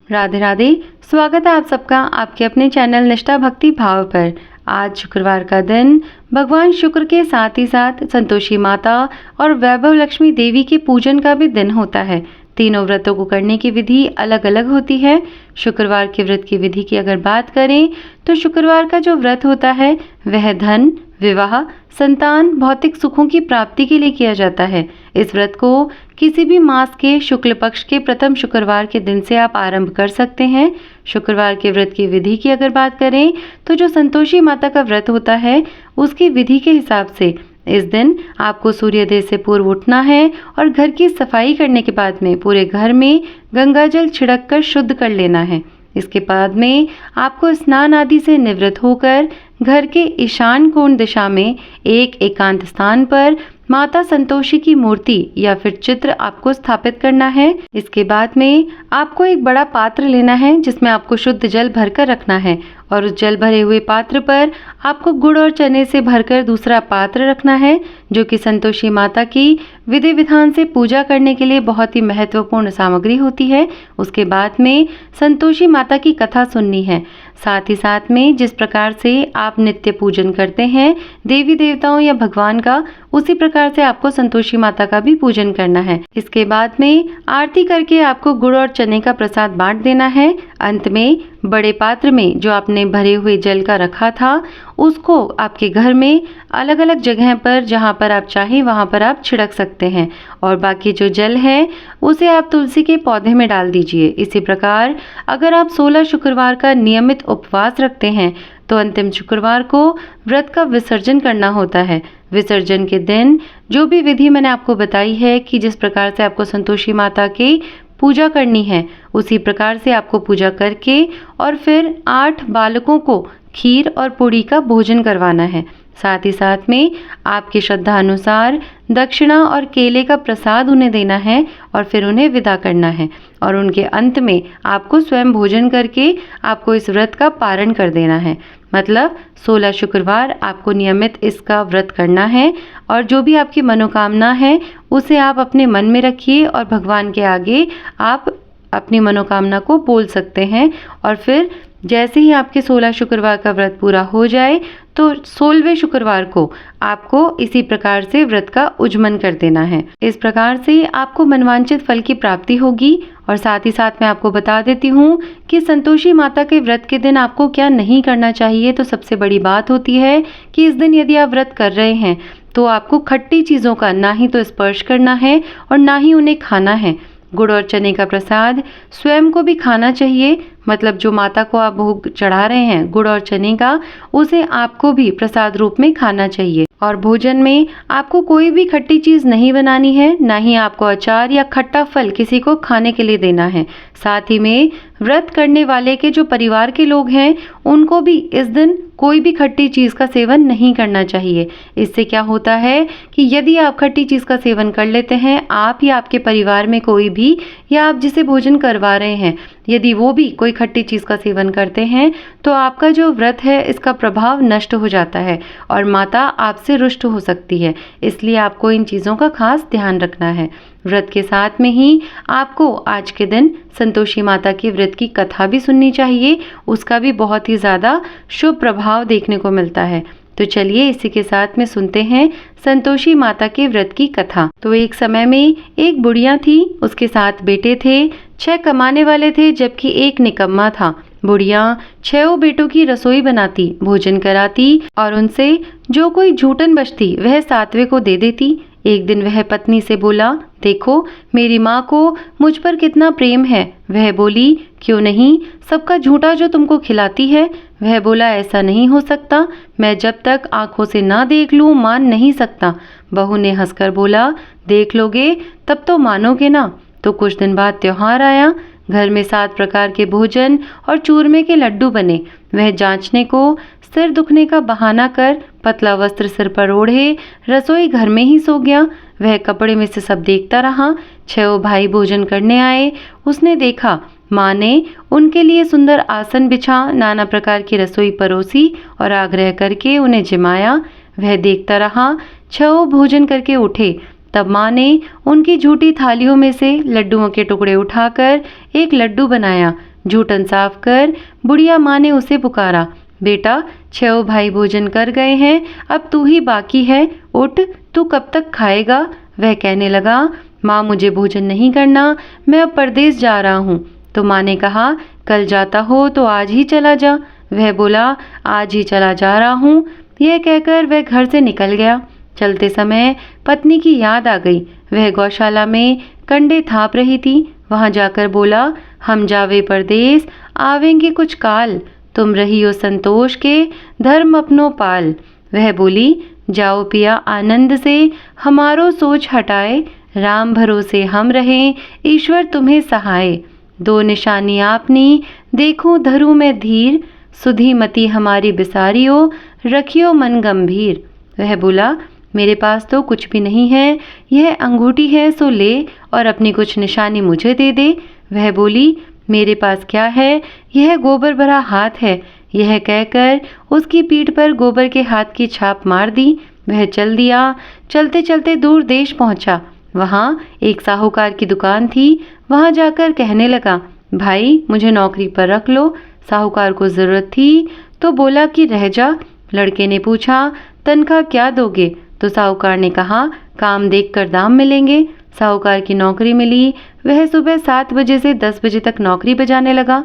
राधे राधे। स्वागत है आप सबका आपके अपने चैनल निष्ठा भक्ति भाव पर। आज शुक्रवार का दिन भगवान शुक्र के साथ ही साथ संतोषी माता और वैभव लक्ष्मी देवी के पूजन का भी दिन होता है। तीनों व्रतों को करने की विधि अलग अलग होती है। शुक्रवार के व्रत की विधि की अगर बात करें तो शुक्रवार का जो व्रत होता है वह धन, विवाह, संतान, भौतिक सुखों की प्राप्ति के लिए किया जाता है। इस व्रत को किसी भी मास के शुक्ल पक्ष के प्रथम शुक्रवार के दिन से आप आरंभ कर सकते हैं। शुक्रवार के व्रत की विधि की अगर बात करें तो जो संतोषी माता का व्रत होता है उसकी विधि के हिसाब से इस दिन आपको सूर्योदय से पूर्व उठना है और घर की सफाई करने के बाद में पूरे घर में गंगा जल छिड़क कर शुद्ध कर लेना है। इसके बाद में आपको स्नान आदि से निवृत्त होकर घर के ईशान कोण दिशा में एक एकांत स्थान पर माता संतोषी की मूर्ति या फिर चित्र आपको स्थापित करना है। इसके बाद में आपको एक बड़ा पात्र लेना है जिसमें आपको शुद्ध जल भरकर रखना है और उस जल भरे हुए पात्र पर आपको गुड़ और चने से भरकर दूसरा पात्र रखना है जो कि संतोषी माता की विधि विधान से पूजा करने के लिए बहुत ही महत्वपूर्ण सामग्री होती है। उसके बाद में संतोषी माता की कथा सुननी है। साथ ही साथ में जिस प्रकार से आप नित्य पूजन करते हैं देवी देवताओं या भगवान का, उसी प्रकार से आपको संतोषी माता का भी पूजन करना है। इसके बाद में आरती करके आपको गुड़ और चने का प्रसाद बांट देना है। अंत में बड़े पात्र में जो आपने भरे हुए जल का रखा था उसको आपके घर में अलग अलग जगह पर जहां पर आप चाहें वहां पर आप छिड़क सकते हैं और बाकी जो जल है उसे आप तुलसी के पौधे में डाल दीजिए। इसी प्रकार अगर आप 16 शुक्रवार का नियमित उपवास रखते हैं तो अंतिम शुक्रवार को व्रत का विसर्जन करना होता है। विसर्जन के दिन जो भी विधि मैंने आपको बताई है कि जिस प्रकार से आपको संतोषी माता की पूजा करनी है उसी प्रकार से आपको पूजा करके और फिर 8 बालकों को खीर और पूड़ी का भोजन करवाना है। साथ ही साथ में आपकी श्रद्धा अनुसार दक्षिणा और केले का प्रसाद उन्हें देना है और फिर उन्हें विदा करना है और उनके अंत में आपको स्वयं भोजन करके आपको इस व्रत का पारण कर देना है। मतलब 16 शुक्रवार आपको नियमित इसका व्रत करना है और जो भी आपकी मनोकामना है उसे आप अपने मन में रखिए और भगवान के आगे आप अपनी मनोकामना को बोल सकते हैं और फिर जैसे ही आपके 16 शुक्रवार का व्रत पूरा हो जाए तो 16वें शुक्रवार को आपको इसी प्रकार से व्रत का उज्जमन कर देना है। इस प्रकार से आपको मनवांचित फल की प्राप्ति होगी। और साथ ही साथ मैं आपको बता देती हूँ कि संतोषी माता के व्रत के दिन आपको क्या नहीं करना चाहिए। तो सबसे बड़ी बात होती है कि इस दिन यदि आप व्रत कर रहे हैं तो आपको खट्टी चीज़ों का ना ही तो स्पर्श करना है और ना ही उन्हें खाना है। गुड़ और चने का प्रसाद स्वयं को भी खाना चाहिए। मतलब जो माता को आप भोग चढ़ा रहे हैं गुड़ और चने का, उसे आपको भी प्रसाद रूप में खाना चाहिए। और भोजन में आपको कोई भी खट्टी चीज़ नहीं बनानी है, ना ही आपको अचार या खट्टा फल किसी को खाने के लिए देना है। साथ ही में व्रत करने वाले के जो परिवार के लोग हैं उनको भी इस दिन कोई भी खट्टी चीज़ का सेवन नहीं करना चाहिए। इससे क्या होता है कि यदि आप खट्टी चीज़ का सेवन कर लेते हैं, आप या आपके परिवार में कोई भी या आप जिसे भोजन करवा रहे हैं यदि वो भी कोई खट्टी चीज़ का सेवन करते हैं तो आपका जो व्रत है इसका प्रभाव नष्ट हो जाता है और माता आपसे रुष्ट हो सकती है। इसलिए आपको इन चीज़ों का खास ध्यान रखना है। व्रत के साथ में ही आपको आज के दिन संतोषी माता की व्रत की कथा भी सुननी चाहिए। उसका भी बहुत ही ज़्यादा शुभ प्रभाव देखने को मिलता है। तो चलिए इसी के साथ में सुनते हैं संतोषी माता के व्रत की कथा। तो एक समय में एक बुढ़िया थी, उसके 7 बेटे थे। 6 कमाने वाले थे जबकि एक निकम्मा था। बुढ़िया 6 बेटों की रसोई बनाती, भोजन कराती और उनसे जो कोई झूठन बचती वह 7वें को दे देती। एक दिन वह पत्नी से बोला, देखो मेरी माँ को मुझ पर कितना प्रेम है। वह बोली, क्यों नहीं, सबका झूठा जो तुमको खिलाती है। वह बोला, ऐसा नहीं हो सकता, मैं जब तक आंखों से ना देख लूं मान नहीं सकता। बहू ने हंसकर बोला, देख लोगे तब तो मानोगे ना। तो कुछ दिन बाद त्योहार आया। घर में 7 प्रकार के भोजन और चूरमे के लड्डू बने। वह जांचने को सिर दुखने का बहाना कर पतला वस्त्र सिर पर ओढ़े रसोई घर में ही सो गया। वह कपड़े में से सब देखता रहा। 6 भाई भोजन करने आए। उसने देखा माँ ने उनके लिए सुंदर आसन बिछा नाना प्रकार की रसोई परोसी और आग्रह करके उन्हें जिमाया। वह देखता रहा। 6 भोजन करके उठे। तब माँ ने उनकी झूठी थालियों में से लड्डुओं के टुकड़े उठाकर एक लड्डू बनाया। जूठन साफ कर बुढ़िया माँ ने उसे पुकारा, बेटा 6 भाई भोजन कर गए हैं, अब तू ही बाकी है, उठ, तू कब तक खाएगा। वह कहने लगा, माँ मुझे भोजन नहीं करना, मैं अब परदेश जा रहा हूँ। तो माँ ने कहा, कल जाता हो तो आज ही चला जा। वह बोला, आज ही चला जा रहा हूँ। यह कहकर वह घर से निकल गया। चलते समय पत्नी की याद आ गई। वह गौशाला में कंडे थाप रही थी। वहां जाकर बोला, हम जावे परदेस, आवेंगे कुछ काल, तुम रहियो संतोष के, धर्म अपनो पाल। वह बोली, जाओ पिया आनंद से, हमारो सोच हटाए, राम भरोसे हम रहें, ईश्वर तुम्हें सहाय। 2 निशानी आपनी, देखूं धरूं मैं धीर, सुधी मति हमारी बिसारियो, रखियो मन गंभीर। वह बोला, मेरे पास तो कुछ भी नहीं है, यह अंगूठी है सो ले और अपनी कुछ निशानी मुझे दे दे। वह बोली, मेरे पास क्या है, यह गोबर भरा हाथ है। यह कहकर उसकी पीठ पर गोबर के हाथ की छाप मार दी। वह चल दिया। चलते चलते दूर देश पहुंचा। वहां एक साहूकार की दुकान थी। वहां जाकर कहने लगा, भाई मुझे नौकरी पर रख लो। साहूकार को जरूरत थी तो बोला कि रह जा। लड़के ने पूछा, तनख्वाह क्या दोगे? तो साहूकार ने कहा, काम देखकर दाम मिलेंगे। साहूकार की नौकरी मिली। वह सुबह 7 बजे से 10 बजे तक नौकरी बजाने लगा।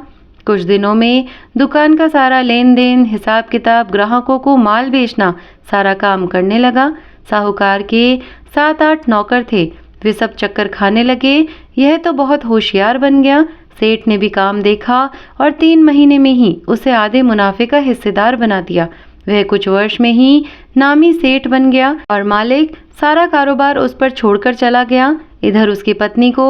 कुछ दिनों में दुकान का सारा लेन देन, हिसाब किताब, ग्राहकों को माल बेचना, सारा काम करने लगा। साहूकार के 7-8 नौकर थे। वे सब चक्कर खाने लगे। यह तो बहुत होशियार बन गया। सेठ ने भी काम देखा और 3 महीने में ही उसे आधे मुनाफे का हिस्सेदार बना दिया। वह कुछ वर्ष में ही नामी सेठ बन गया और मालिक सारा कारोबार उस पर छोड़कर चला गया। इधर उसकी पत्नी को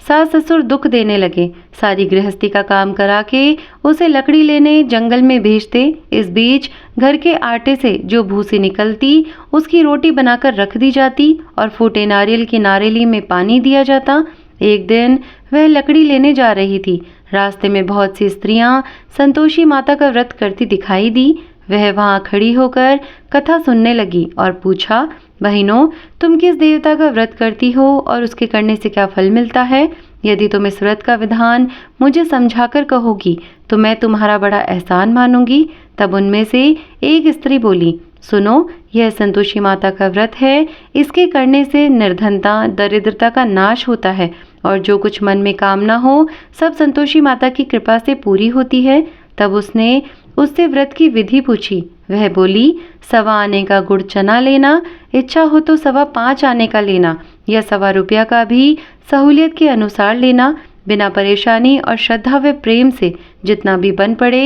सास ससुर दुख देने लगे। सारी गृहस्थी का काम करा के उसे लकड़ी लेने जंगल में भेजते। इस बीच घर के आटे से जो भूसी निकलती उसकी रोटी बनाकर रख दी जाती और फूटे नारियल की नारेली में पानी दिया जाता। एक दिन वह लकड़ी लेने जा रही थी। रास्ते में बहुत सी स्त्रियां संतोषी माता का व्रत करती दिखाई दी। वह वहां खड़ी होकर कथा सुनने लगी और पूछा, बहनों तुम किस देवता का व्रत करती हो और उसके करने से क्या फल मिलता है? यदि तुम इस व्रत का विधान मुझे समझाकर कहोगी तो मैं तुम्हारा बड़ा एहसान मानूंगी। तब उनमें से एक स्त्री बोली, सुनो, यह संतोषी माता का व्रत है। इसके करने से निर्धनता, दरिद्रता का नाश होता है और जो कुछ मन में कामना हो सब संतोषी माता की कृपा से पूरी होती है। तब उसने उससे व्रत की विधि पूछी। वह बोली, 1.25 आने का गुड़ चना लेना, इच्छा हो तो 5.25 आने का लेना या 1.25 रुपया का भी सहूलियत के अनुसार लेना। बिना परेशानी और श्रद्धा व प्रेम से जितना भी बन पड़े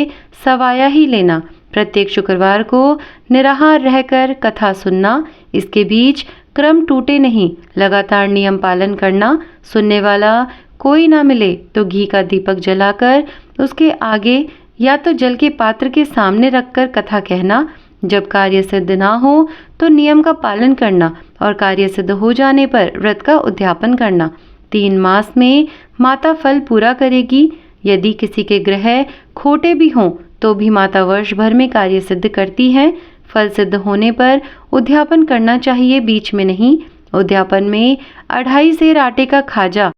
सवाया ही लेना। प्रत्येक शुक्रवार को निराहार रहकर कथा सुनना। इसके बीच क्रम टूटे नहीं, लगातार नियम पालन करना। सुनने वाला कोई ना मिले तो घी का दीपक जलाकर उसके आगे या तो जल के पात्र के सामने रखकर कथा कहना। जब कार्य सिद्ध ना हो तो नियम का पालन करना और कार्य सिद्ध हो जाने पर व्रत का उद्यापन करना। 3 मास में माता फल पूरा करेगी। यदि किसी के ग्रह खोटे भी हों तो भी माता वर्ष भर में कार्य सिद्ध करती है। फल सिद्ध होने पर उद्यापन करना चाहिए, बीच में नहीं। उद्यापन में 2.5 सेर आटे का खाजा,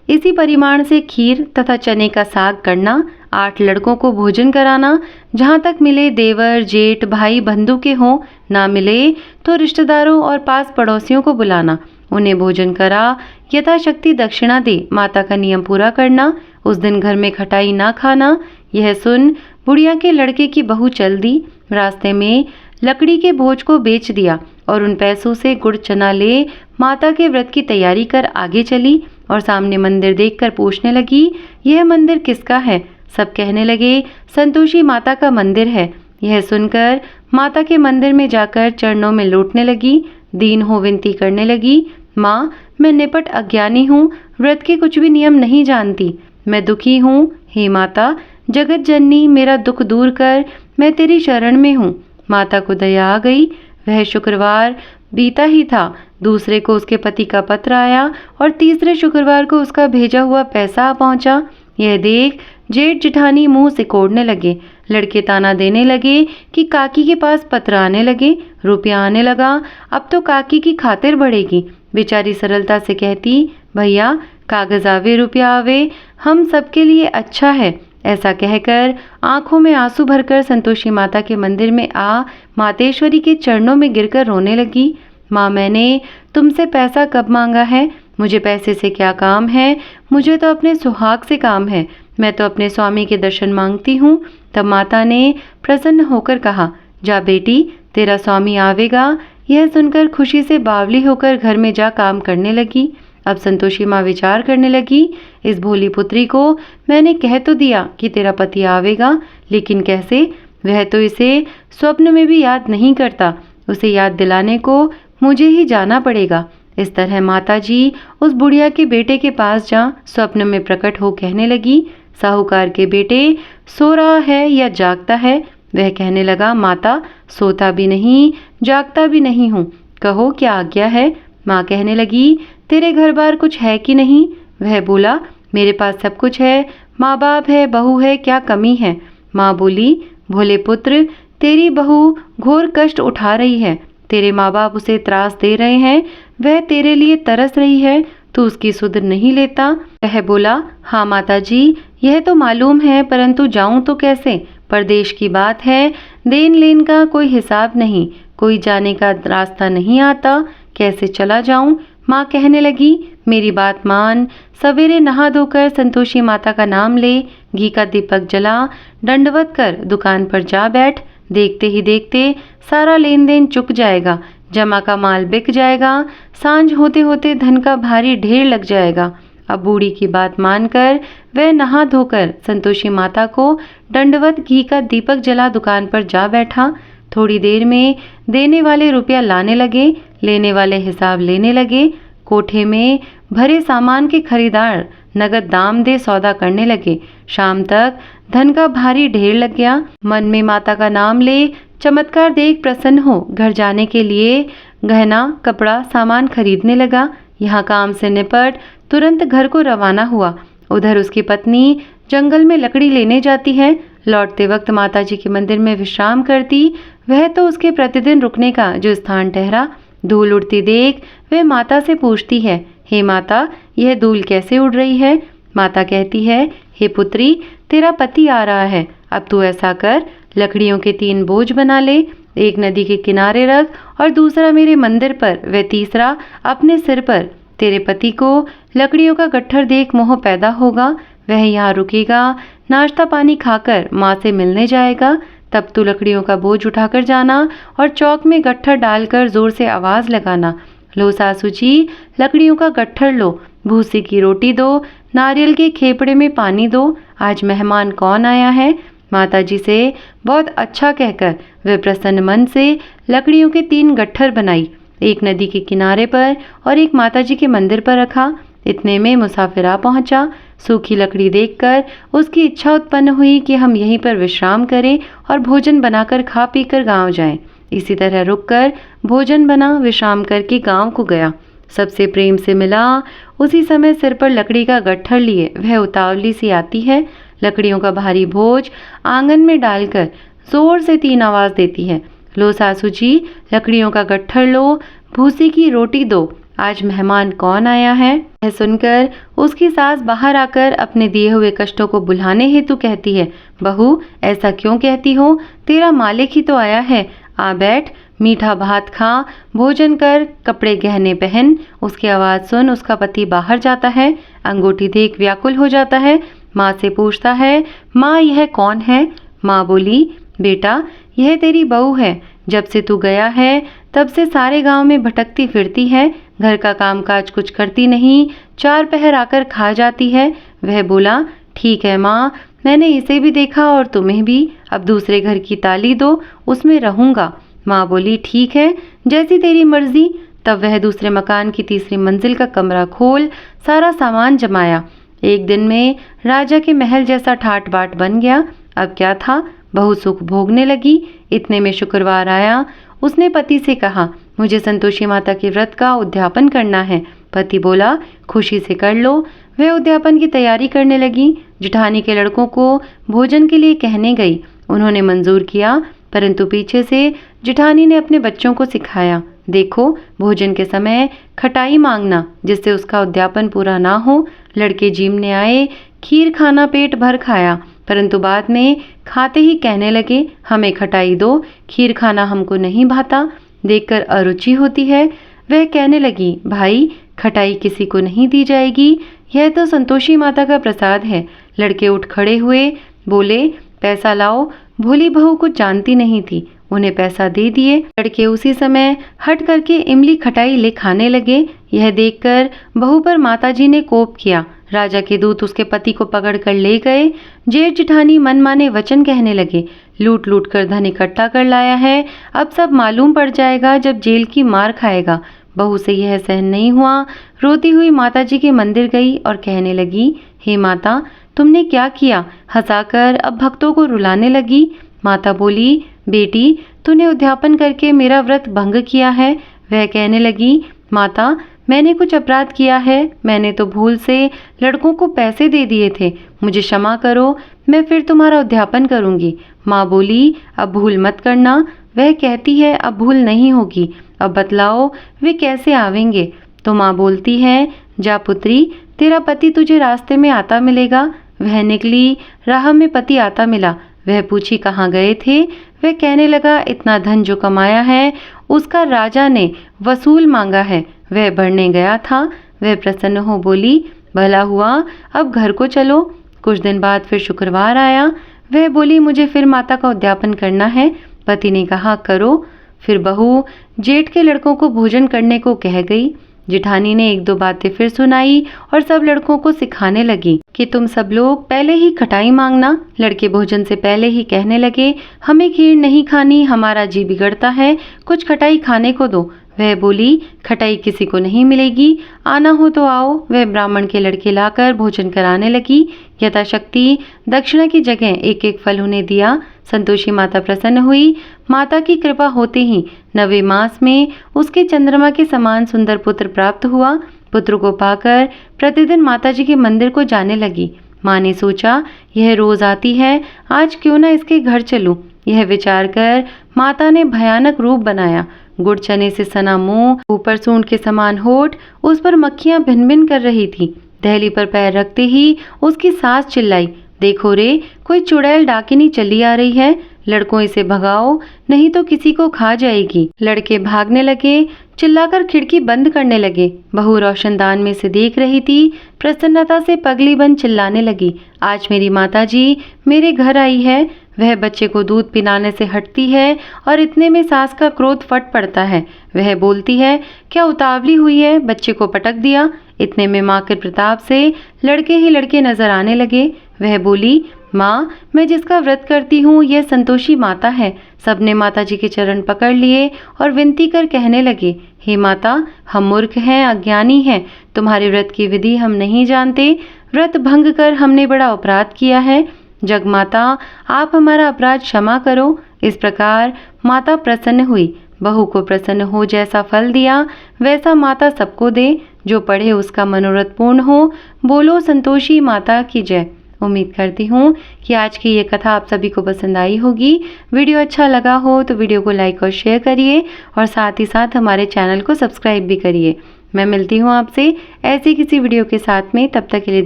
इसी परिमाण से खीर तथा चने का साग करना। 8 लड़कों को भोजन कराना। जहाँ तक मिले देवर, जेठ, भाई, बंधु के हों, ना मिले तो रिश्तेदारों और पास पड़ोसियों को बुलाना। उन्हें भोजन करा, यथाशक्ति दक्षिणा दे, माता का नियम पूरा करना। उस दिन घर में खटाई ना खाना। यह सुन बुढ़िया के लड़के की बहू चल दी। रास्ते में लकड़ी के बोझ को बेच दिया और उन पैसों से गुड़ चना ले माता के व्रत की तैयारी कर आगे चली और सामने मंदिर देखकर पूछने लगी, यह मंदिर किसका है? सब कहने लगे, संतोषी माता का मंदिर है। यह सुनकर माता के मंदिर में जाकर चरणों में लौटने लगी। दीन हो विनती करने लगी, माँ मैं निपट अज्ञानी हूँ, व्रत के कुछ भी नियम नहीं जानती, मैं दुखी हूँ। हे माता जगत जननी, मेरा दुख दूर कर, मैं तेरी शरण में हूँ। माता को दया आ गई। वह शुक्रवार बीता ही था, दूसरे को उसके पति का पत्र आया और तीसरे शुक्रवार को उसका भेजा हुआ पैसा आ पहुंचा। यह देख जेठ जिठानी मुंह सिकोड़ने लगे। लड़के ताना देने लगे कि काकी के पास पत्र आने लगे, रुपया आने लगा, अब तो काकी की खातिर बढ़ेगी। बेचारी सरलता से कहती, भैया कागज आवे रुपया आवे, हम सबके लिए अच्छा है। ऐसा कहकर आंखों में आंसू भरकर संतोषी माता के मंदिर में आ मातेश्वरी के चरणों में गिरकर रोने लगी। माँ, मैंने तुमसे पैसा कब मांगा है? मुझे पैसे से क्या काम है? मुझे तो अपने सुहाग से काम है। मैं तो अपने स्वामी के दर्शन मांगती हूँ। तब माता ने प्रसन्न होकर कहा, जा बेटी, तेरा स्वामी आवेगा। यह सुनकर खुशी से बावली होकर घर में जा काम करने लगी। अब संतोषी माँ विचार करने लगी, इस भोली पुत्री को मैंने कह तो दिया कि तेरा पति आवेगा, लेकिन कैसे? वह तो इसे स्वप्न में भी याद नहीं करता। उसे याद दिलाने को मुझे ही जाना पड़ेगा। इस तरह माताजी उस बुढ़िया के बेटे के पास जा स्वप्न में प्रकट हो कहने लगी, साहूकार के बेटे सो रहा है या जागता है? वह कहने लगा, माता सोता भी नहीं जागता भी नहीं हूँ, कहो क्या आज्ञा है? माँ कहने लगी, तेरे घर बार कुछ है कि नहीं? वह बोला, मेरे पास सब कुछ है, माँ बाप है, बहू है, क्या कमी है? माँ बोली, भोले पुत्र, तेरी बहू घोर कष्ट उठा रही है। तेरे माँ बाप उसे त्रास दे रहे हैं, वह तेरे लिए तरस रही है, तू उसकी सुध नहीं लेता? वह बोला, हाँ माताजी, यह तो मालूम है, परंतु जाऊं तो कैसे? परदेश की बात है, देन लेन का कोई हिसाब नहीं, कोई जाने का रास्ता नहीं आता, कैसे चला जाऊं? माँ कहने लगी, मेरी बात मान, सवेरे नहा धोकर संतोषी माता का नाम ले, घी का दीपक जला, दंडवत कर दुकान पर जा बैठ। देखते ही देखते सारा लेन देन चुक जाएगा, जमा का माल बिक जाएगा, सांझ होते होते धन का भारी ढेर लग जाएगा। अब बूढ़ी की बात मानकर वह नहा धोकर संतोषी माता को दंडवत घी का दीपक जला दुकान पर जा बैठा। थोड़ी देर में देने वाले रुपया लाने लगे, लेने वाले हिसाब लेने लगे। कोठे में भरे सामान के खरीदार नगद दाम दे सौदा करने लगे। शाम तक धन का भारी ढेर लग गया। मन में माता का नाम ले, चमत्कार देख प्रसन्न हो घर जाने के लिए गहना कपड़ा सामान खरीदने लगा। यहाँ काम से निपट तुरंत घर को रवाना हुआ। उधर उसकी पत्नी जंगल में लकड़ी लेने जाती है। लौटते वक्त माताजी के मंदिर में विश्राम करती। वह तो उसके प्रतिदिन रुकने का जो स्थान ठहरा। धूल उड़ती देख वह माता से पूछती है, हे माता, यह धूल कैसे उड़ रही है? माता कहती है, हे पुत्री, तेरा पति आ रहा है। अब तू ऐसा कर, लकड़ियों के 3 बोझ बना ले, एक नदी के किनारे रख और दूसरा मेरे मंदिर पर व तीसरा अपने सिर पर। तेरे पति को लकड़ियों का गट्ठर देख मोह पैदा होगा, वह यहाँ रुकेगा, नाश्ता पानी खाकर माँ से मिलने जाएगा। तब तू लकड़ियों का बोझ उठाकर जाना और चौक में गट्ठर डालकर जोर से आवाज लगाना, लो सासू जी, लकड़ियों का गट्ठर लो, भूसी की रोटी दो, नारियल के खेपड़े में पानी दो, आज मेहमान कौन आया है? माताजी से बहुत अच्छा कहकर वह प्रसन्न मन से लकड़ियों के 3 गट्ठर बनाई, एक नदी के किनारे पर और एक माताजी के मंदिर पर रखा। इतने में मुसाफिर आ पहुंचा। सूखी लकड़ी देखकर उसकी इच्छा उत्पन्न हुई कि हम यहीं पर विश्राम करें और भोजन बनाकर खा पीकर गांव जाएं। इसी तरह रुककर भोजन बना, विश्राम करके गांव को गया। सबसे प्रेम से मिला। उसी समय सिर पर लकड़ी का गट्ठर लिए वह उतावली सी आती है। लकड़ियों का भारी बोझ आंगन में डालकर जोर से 3 आवाज देती है, लो सासू जी, लकड़ियों का गट्ठर लो, भूसी की रोटी दो, आज मेहमान कौन आया है? यह सुनकर उसकी सास बाहर आकर अपने दिए हुए कष्टों को बुलाने हेतु कहती है, बहू ऐसा क्यों कहती हो? तेरा मालिक ही तो आया है, आ बैठ, मीठा भात खा, भोजन कर, कपड़े गहने पहन। उसकी आवाज सुन उसका पति बाहर जाता है। अंगूठी देख व्याकुल हो जाता है। माँ से पूछता है, माँ यह कौन है? माँ बोली, बेटा यह तेरी बहू है, जब से तू गया है तब से सारे गांव में भटकती फिरती है, घर का कामकाज कुछ करती नहीं, 4 पहर आकर खा जाती है। वह बोला, ठीक है माँ, मैंने इसे भी देखा और तुम्हें भी, अब दूसरे घर की ताली दो, उसमें रहूंगा। माँ बोली, ठीक है, जैसी तेरी मर्जी। तब वह दूसरे मकान की 3री मंजिल का कमरा खोल सारा सामान जमाया। एक दिन में राजा के महल जैसा ठाट बाट बन गया। अब क्या था, बहू सुख भोगने लगी। इतने में शुक्रवार आया। उसने पति से कहा, मुझे संतोषी माता के व्रत का उद्यापन करना है। पति बोला, खुशी से कर लो। वह उद्यापन की तैयारी करने लगी। जिठानी के लड़कों को भोजन के लिए कहने गई। उन्होंने मंजूर किया, परंतु पीछे से जिठानी ने अपने बच्चों को सिखाया, देखो, भोजन के समय खटाई मांगना, जिससे उसका उद्यापन पूरा ना हो। लड़के जीमने आए, खीर खाना पेट भर खाया, परंतु बाद में खाते ही कहने लगे, हमें खटाई दो, खीर खाना हमको नहीं भाता, देखकर अरुचि होती है। वह कहने लगी, भाई खटाई किसी को नहीं दी जाएगी, यह तो संतोषी माता का प्रसाद है। लड़के उठ खड़े हुए, बोले, पैसा लाओ। भोली बहू कुछ जानती नहीं थी, उन्हें पैसा दे दिए। लड़के उसी समय हट करके इमली खटाई ले खाने लगे। यह देखकर बहू पर माताजी ने कोप किया। राजा के दूत उसके पति को पकड़ कर ले गए। जेठ जिठानी मनमाने वचन कहने लगे, लूट लूट कर धन इकट्ठा कर लाया है, अब सब मालूम पड़ जाएगा जब जेल की मार खाएगा। बहू से यह सहन नहीं हुआ। रोती हुई माताजी के मंदिर गई और कहने लगी, हे माता, तुमने क्या किया? हंसाकर अब भक्तों को रुलाने लगी। माता बोली, बेटी, तूने उद्यापन करके मेरा व्रत भंग किया है। वह कहने लगी, माता, मैंने कुछ अपराध किया है, मैंने तो भूल से लड़कों को पैसे दे दिए थे, मुझे क्षमा करो, मैं फिर तुम्हारा उद्यापन करूंगी। माँ बोली, अब भूल मत करना। वह कहती है, अब भूल नहीं होगी, अब बतलाओ वे कैसे आवेंगे? तो माँ बोलती है, जा पुत्री, तेरा पति तुझे रास्ते में आता मिलेगा। वह निकली, राह में पति आता मिला। वह पूछी, कहाँ गए थे? वह कहने लगा, इतना धन जो कमाया है उसका राजा ने वसूल मांगा है, वह भरने गया था। वह प्रसन्न हो बोली, भला हुआ, अब घर को चलो। कुछ दिन बाद फिर शुक्रवार आया। वह बोली, मुझे फिर माता का उद्यापन करना है। पति ने कहा, करो। फिर बहू जेठ के लड़कों को भोजन करने को कह गई। जिठानी ने एक दो बातें फिर सुनाई और सब लड़कों को सिखाने लगी कि तुम सब लोग पहले ही खटाई मांगना। लड़के भोजन से पहले ही कहने लगे, हमें खीर नहीं खानी, हमारा जी बिगड़ता है, कुछ खटाई खाने को दो। वह बोली, खटाई किसी को नहीं मिलेगी, आना हो तो आओ। वह ब्राह्मण के लड़के लाकर भोजन कराने लगी। यथाशक्ति दक्षिणा की जगह एक एक फल उन्हें दिया। संतोषी माता प्रसन्न हुई। माता की कृपा होते ही 9वें मास में उसके चंद्रमा के समान सुंदर पुत्र प्राप्त हुआ। पुत्र को पाकर प्रतिदिन माताजी के मंदिर को जाने लगी। माँ ने सोचा, यह रोज आती है, आज क्यों न इसके घर चलूं। यह विचार कर माता ने भयानक रूप बनाया। गुड़ चने से सना मुंह, ऊपर सूंड के समान होठ, उस पर मक्खियां भिन भिन कर रही थी। दहली पर पैर रखते ही उसकी सास चिल्लाई, देखो रे, कोई चुड़ैल डाकिनी चली आ रही है, लड़कों इसे भगाओ, नहीं तो किसी को खा जाएगी। लड़के भागने लगे, चिल्लाकर खिड़की बंद करने लगे। बहू रोशनदान में से देख रही थी। प्रसन्नता से पगली बन चिल्लाने लगी, आज मेरी माताजी मेरे घर आई है। वह बच्चे को दूध पिलाने से हटती है और इतने में सास का क्रोध फट पड़ता है। वह बोलती है, क्या उतावली हुई है, बच्चे को पटक दिया। इतने में माँ के प्रताप से लड़के ही लड़के नजर आने लगे। वह बोली, माँ, मैं जिसका व्रत करती हूँ यह संतोषी माता है। सबने माताजी के चरण पकड़ लिए और विनती कर कहने लगे, हे माता, हम मूर्ख हैं, अज्ञानी हैं, तुम्हारे व्रत की विधि हम नहीं जानते, व्रत भंग कर हमने बड़ा अपराध किया है। जगमाता, आप हमारा अपराध क्षमा करो। इस प्रकार माता प्रसन्न हुई। बहू को प्रसन्न हो जैसा फल दिया वैसा माता सबको दे। जो पढ़े उसका मनोरथ पूर्ण हो। बोलो संतोषी माता की जय। उम्मीद करती हूँ कि आज की ये कथा आप सभी को पसंद आई होगी। वीडियो अच्छा लगा हो तो वीडियो को लाइक और शेयर करिए और साथ ही साथ हमारे चैनल को सब्सक्राइब भी करिए। मैं मिलती हूँ आपसे ऐसी किसी वीडियो के साथ में, तब तक के लिए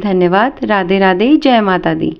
धन्यवाद। राधे राधे, जय माता दी।